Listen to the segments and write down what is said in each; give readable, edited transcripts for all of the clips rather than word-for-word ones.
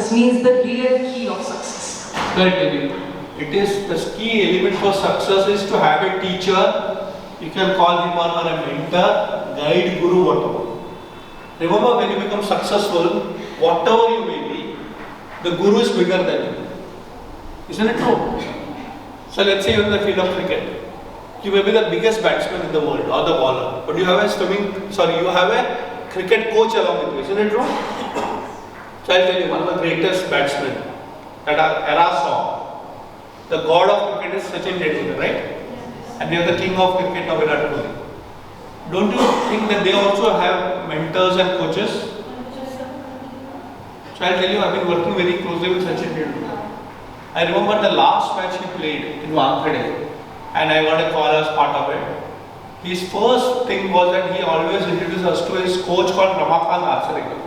success means the real key of success. Right, it is the key element for success is to have a teacher. You can call him or her a mentor, guide, guru, whatever. Remember, when you become successful, whatever you may be, the guru is bigger than you. Isn't it true? So let's say you're in the field of cricket. You may be the biggest batsman in the world or the bowler, but you have a cricket coach along with you. Isn't it true? So I'll tell you, one of the greatest batsmen that our era saw. The god of cricket is Sachin Tendulkar, right? And we have the king of cricket now, Virat Kohli. Don't you think that they also have mentors and coaches? So I'll tell you, I've been working very closely with Sachin Tendulkar. I remember the last match he played in Wankhede, and I got a call as part of it. His first thing was that he always introduced us to his coach called Ramakant Arsarekar.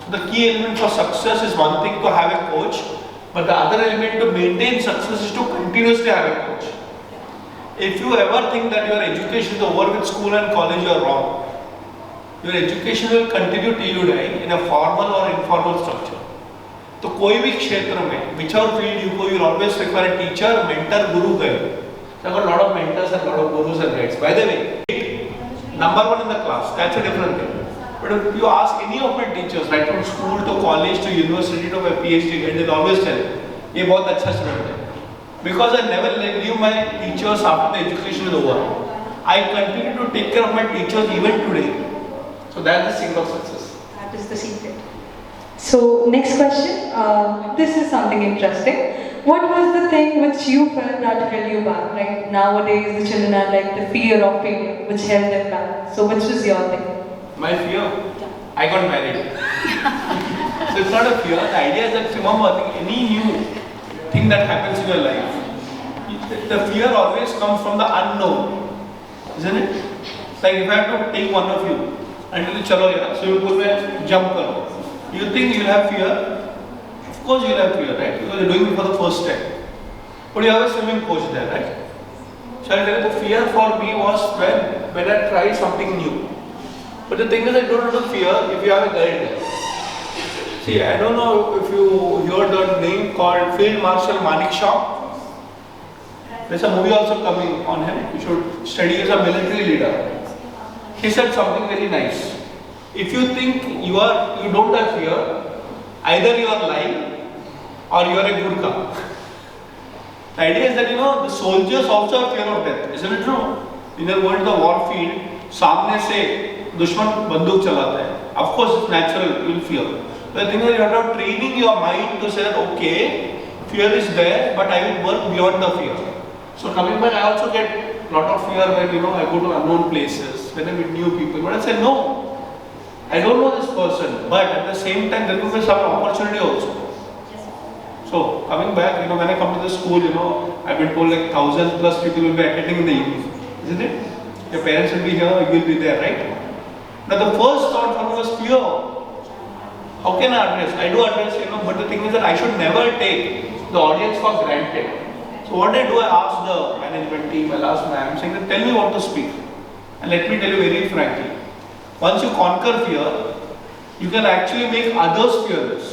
So the key element for success is one thing to have a coach, but the other element to maintain success is to continuously have a coach. If you ever think that your education is over with school and college, you are wrong. Your education will continue till you die in a formal or informal structure. So कोई भी क्षेत्र में, whichever field you go, you will always require a teacher, mentor, guru, guide. So I got a lot of mentors and a lot of gurus and guides. By the way, number one in the class, that's a different thing. But if you ask any of my teachers, right from school to college to university to my PhD guide, they'll always tell, ये बहुत अच्छा student है. Because I never leave my teachers after the education is over. I continue to take care of my teachers even today. So that's the secret of success. That is the secret. So next question, this is something interesting. What was the thing which you felt that held you back? Like nowadays the children are like the fear of failure, which held them back. So which was your thing? My fear? I got married. So it's not a fear. The idea is that remember, any new thing that happens in your life, the fear always comes from the unknown, isn't it? Like if I have to take one of you and tell you, chalo yaar, swimming pool mein jump karo. You think you'll have fear? Of course you'll have fear, right? Because you're doing it for the first time. But you have a swimming coach there, right? So I'll tell you, the fear for me was when I tried something new. But the thing is, I don't have to fear if you have a guide there. See, I don't know if you heard the name called Field Marshal Manekshaw. There's a movie also coming on him. You should study as a military leader. He said something very nice. If you think you don't have fear, either you are lying or you are a Gurkha. The idea is that the soldiers also have fear of death. Isn't it true? When they're going to the war field, सामने से दुश्मन बंदूक चलाता है. Of course, it's natural, you will fear. But the thing is, you have to have training your mind to say that, okay, fear is there, but I will work beyond the fear. So coming back, I also get a lot of fear when I go to unknown places, when I meet new people. But I say, no, I don't know this person, but at the same time, there will be some opportunity also. So coming back, when I come to the school, I've been told like 1,000 plus people will be attending in the evening, isn't it? Your parents will be here, you will be there, right? Now the first thought for me was fear. How can I address? I do address, but the thing is that I should never take the audience for granted. So what I do, I ask the management team, I'll ask ma'am, saying that tell me what to speak. And let me tell you very frankly, once you conquer fear, you can actually make others fearless.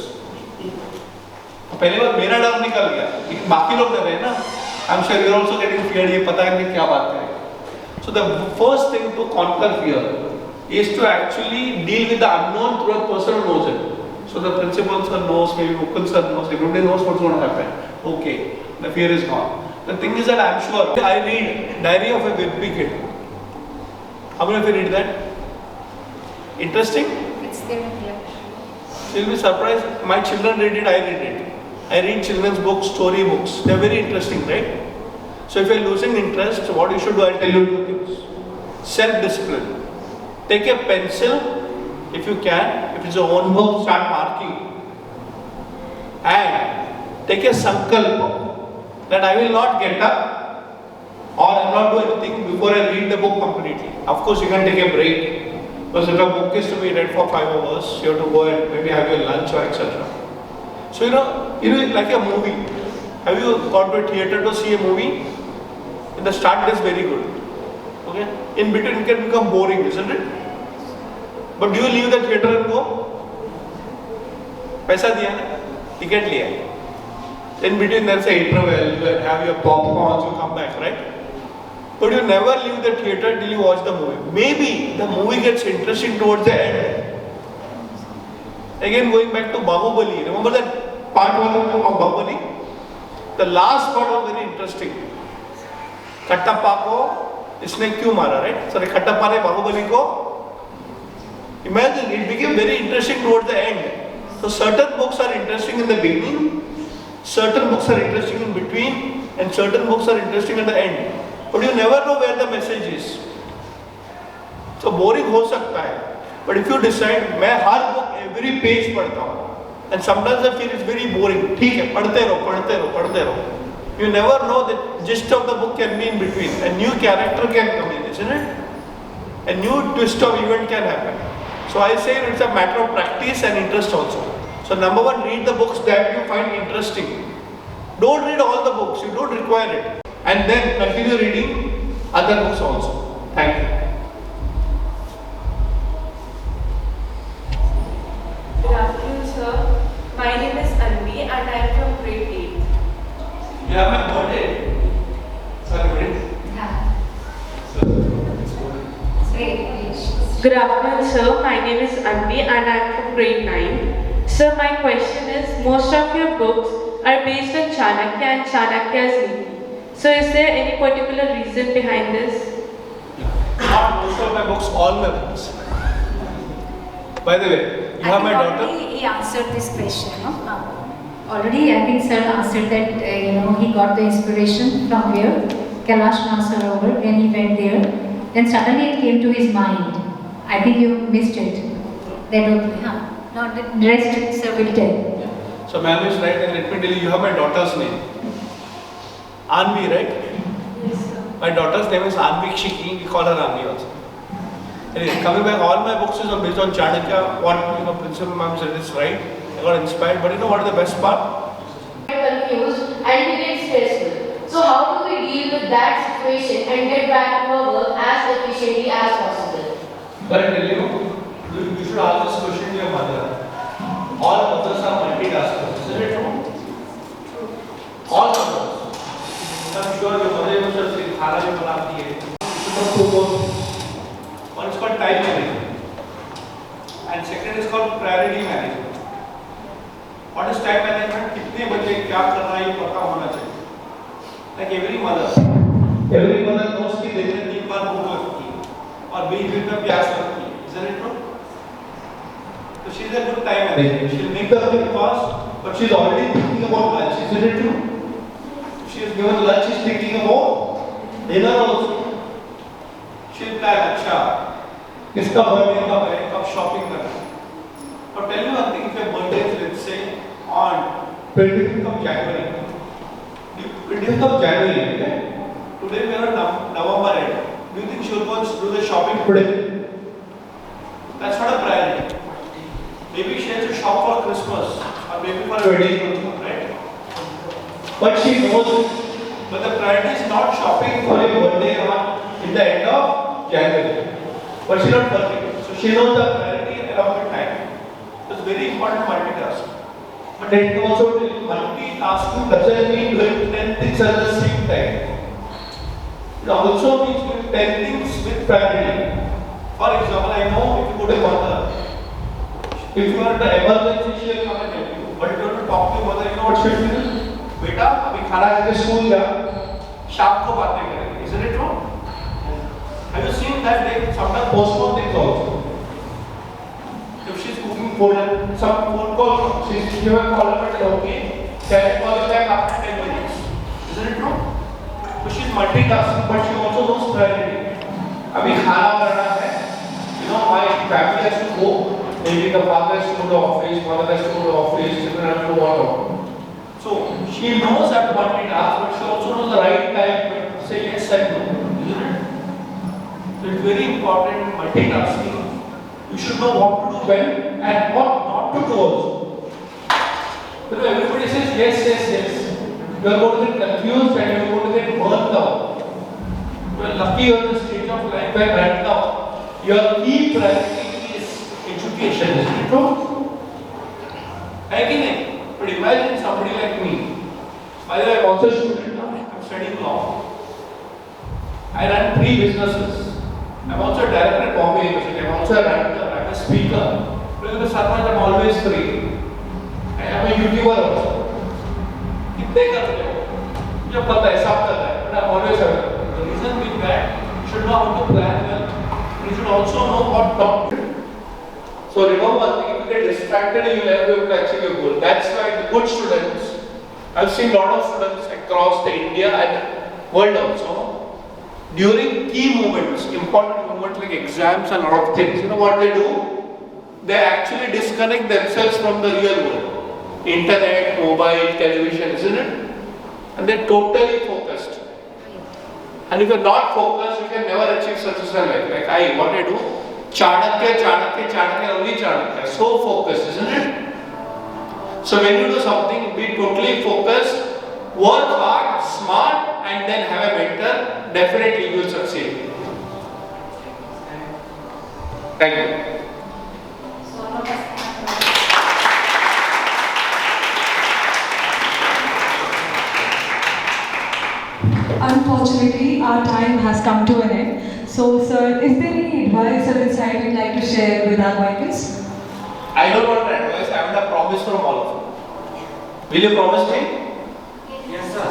पहले बार मेरा डर निकल गया, लेकिन बाकी लोग डर रहे हैं ना. I'm sure you're also getting feared. ये पता है कि क्या बात है. So the first thing to conquer fear is to actually deal with the unknown through a person who knows it. So the principal sir knows, maybe Mukul sir knows, everybody knows what's going to happen. Okay, the fear is gone. The thing is that I'm sure I read Diary of a Wimpy Kid. How many of you read that? Interesting? It's there, yeah. So you'll be surprised. My children read it, I read it. I read children's books, story books. They're very interesting, right? So if you're losing interest, what you should do, I'll tell you two things. Self-discipline. Take a pencil, if you can, if it's your own book, start marking. And take a sankalpa that I will not get up or I will not do anything before I read the book completely. Of course, you can take a break. Because if a book is to be read for 5 hours, you have to go and maybe have your lunch or etc. So like a movie. Have you gone to a theatre to see a movie? In the start it is very good. Okay? In between it can become boring, isn't it? But do you leave the theatre and go? पैसा दिया ना, ticket लिया. In between there's a interval, you have your popcorns, you come back, right? But you never leave the theatre till you watch the movie. Maybe the movie gets interesting towards the end. Again, going back to Bahubali, remember that part 1 of Bahubali? The last part was very interesting. Kattappa ko isne kyun mara, right? Sorry, Kattappa ne Bahubali ko. Imagine, it became very interesting towards the end. So certain books are interesting in the beginning, certain books are interesting in between, and certain books are interesting at the end. But you never know where the message is. So boring हो सकता है. But if you decide, मैं हर book every page पढ़ता हूँ, and sometimes I feel it's very boring. ठीक है, पढ़ते रहो, पढ़ते रहो, पढ़ते रहो. You never know the gist of the book can be in between. A new character can come in, isn't it? A new twist of event can happen. So I say it's a matter of practice and interest also. So number 1, read the books that you find interesting. Don't read all the books, you don't require it. And then continue reading other books also. Thank you. Good afternoon, sir. My name is Anvi and I am from grade 8. You have my birthday. Sorry, wait. Good afternoon, sir. My name is Anvi and I am from grade 9. Sir, my question is, most of your books are based on Chanakya and Chanakya's zenith. So is there any particular reason behind this? Not most of my books, all my books. By the way, you have my daughter. He answered this question, no? Already, I think sir answered that, he got the inspiration from where? Kailash Sarovar, when he went there. Then suddenly it came to his mind. I think you missed it. No, the rest sir will tell. Yeah. So ma'am is right, and let me tell you, you have my daughter's name. Anvi, right? Yes, sir. My daughter's name is Anvi Shiki, we call her Anvi also. Anyway, coming back, all my books are based on Chanakya. What Principal ma'am said is right. I got inspired, but you know what is the best part? Confused and we get stressful. So how do we deal with that situation and get back to our work as efficiently as possible? But I tell you should ask this question to your mother. All mothers are multitaskers, isn't it true? All mothers. I'm sure your mother must have said, खाना भी बनाती है. One is called time management, and second is called priority management. What is time management? कितने बजे क्या करना है ये पता होना चाहिए. Like every mother knows कि दिन में 3 बार भूख लगती है और बीच-बीच में प्यास लगती है. Isn't it true? So she is a good time manager. She will make the breakfast, but she is already thinking about lunch. Isn't it true? She is given lunch, she is thinking about dinner also. She will plan, अच्छा, किसका birthday कब है, कब shopping करना है. But tell me one thing, if your birthday is, let's say, on 25th of January, okay? Today we are on November end. Do you think she will go and do the shopping today? That's not a priority. Maybe she has to shop for Christmas or maybe for a wedding, right? But she knows, but the priority is not shopping for a birthday in the end of January. But she not working. So she knows the priority along with time. It's very important multitask. But it also multitasking doesn't mean doing 10 things at the same time. It also means doing 10 things with priority. For example, I know if you go to mother, if you are in the emergency, she will come and help you. But if you want to talk to your mother, you know what she will do? बेटा अभी खाना खा के school जा, शाम को बातें करेंगे. Isn't it true? Have you seen that they sometimes postpone things also? If she is cooking food and some phone call comes, she will call her and say, okay, can I call you back after 10 minutes? Isn't it true? So she is multitasking, but she also knows priority. अभी खाना करना है, my family has to go. Maybe the father has to go to office, mother has to go to office, children have to go out. So she knows that multitask, but she also knows the right time to say yes and no. Isn't it? So it's very important in multitasking. You should know what to do when and what not to do also. Everybody says yes. You are going to get confused and you are going to get burnt out. You are lucky you are in the stage of life where right now your key priority is education. Is it true? है कि नहीं? But imagine somebody like me. By the way, I'm also a student now. I'm studying law. I run 3 businesses. I'm also a director at Bombay University. I'm also a writer. I'm a speaker. Because Sarmaj, I'm always free. I'm a YouTuber also. कितने करते हो? मुझे पता है, सब पता है. But I'm always available. The reason being that you should know how to plan well. You should also know what not to do. So remember one thing, if you get distracted, you will never be able to achieve your goal. That's why the good students, I've seen a lot of students across the India and world also, during key moments, important moments like exams and a lot of things, you know what they do? They actually disconnect themselves from the real world. Internet, mobile, television, isn't it? And they're totally focused. And if you're not focused, you can never achieve success in life. Like what I do? Chanakya, only Chanakya. So focused, isn't it? So when you do something, be totally focused, work hard, smart, and then have a mentor, definitely you will succeed. Thank you. Unfortunately, our time has come to an end. So, sir, is there any advice or insight you'd like to share with our Goenkans? I don't want advice, I want a promise from all of you. Will you promise me? Yes, sir.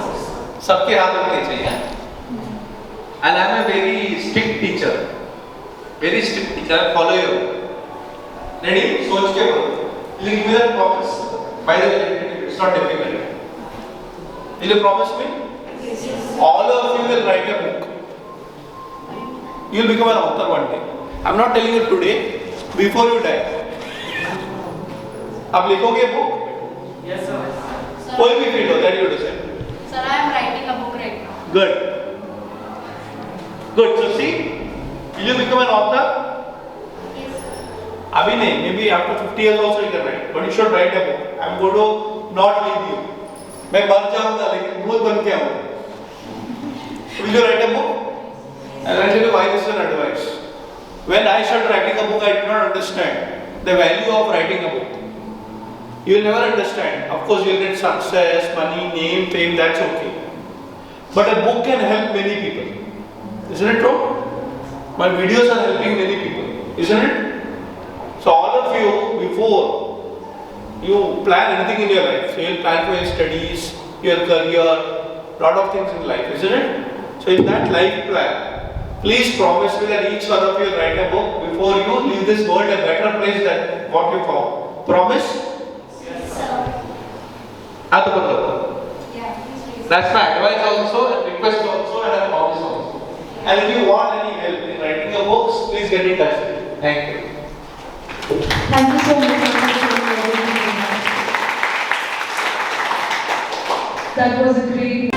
सबके हाथ रखने चाहिए. And I am a very strict teacher. Very strict teacher. I follow you. Ready? सोच के बोलो. Will you give me that promise? By the way, it's not difficult. Will you promise me? Yes. All of you will write a book. You will become an author one day. I'm not telling you today. Before you die. आप लिखोगे book? Yes, sir. कोई भी field हो, that you decide. Sir, I am writing a book right now. Good. Good. So see, will you become an author? Yes, sir. Abhi nahi, maybe after 50 years also you can write. But you should write a book. I'm going to not leave you. मैं मर जाऊंगा लेकिन भूत बन के आऊंगा. Will you write a book? And I'll tell you why this is an advice. When I started writing a book, I did not understand the value of writing a book. You will never understand. Of course, you will get success, money, name, fame, that's okay. But a book can help many people. Isn't it true? My videos are helping many people. Isn't it? So all of you, before you plan anything in your life, so you will plan for your studies, your career, lot of things in life, isn't it? So in that life plan, please promise me that each one of you will write a book before you leave this world a better place than what you found. Promise? Yes, sir. Yeah, please. That's my advice also, and request also, and a promise also. And if you want any help in writing your books, please get in touch with me. Thank you. Thank you so much. That was a great.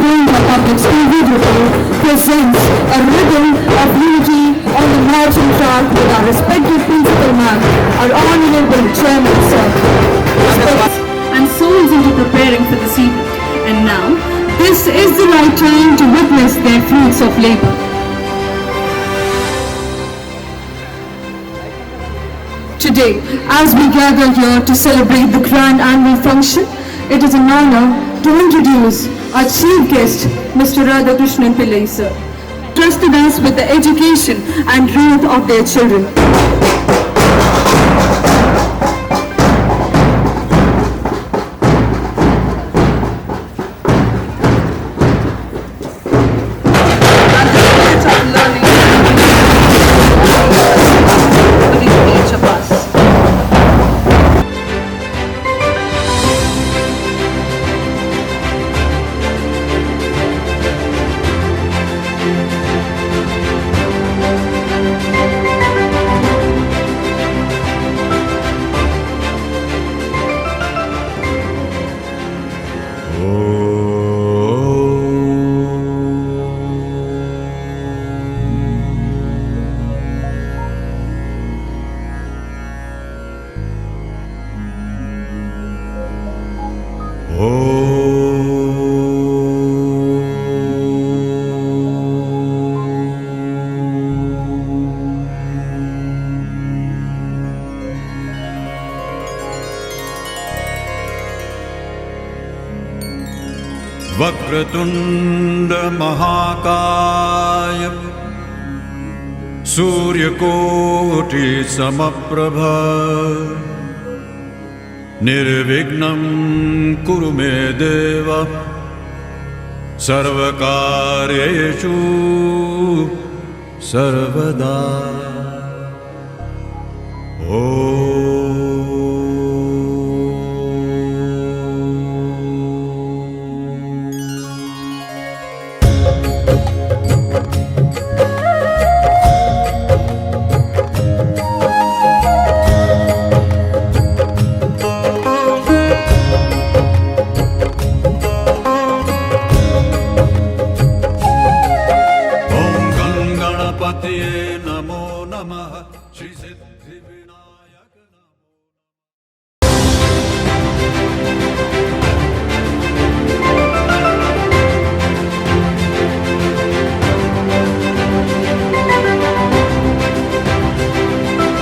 Goenka Public School video presents a rhythm of unity on the marching track with our respected principal man, our honorable chairman sir. And souls into preparing for this evening. And now, this is the right time to witness their fruits of labor. Today, as we gather here to celebrate the grand annual function, it is an honor to introduce our chief guest, Mr. Radhakrishnan Pillai, sir, trusted us with the education and growth of their children. Vakratunda महाकाय सूर्यकोटि समप्रभ निर्विघ्नं कुरु मे देव सर्वकार्येषु सर्वदा।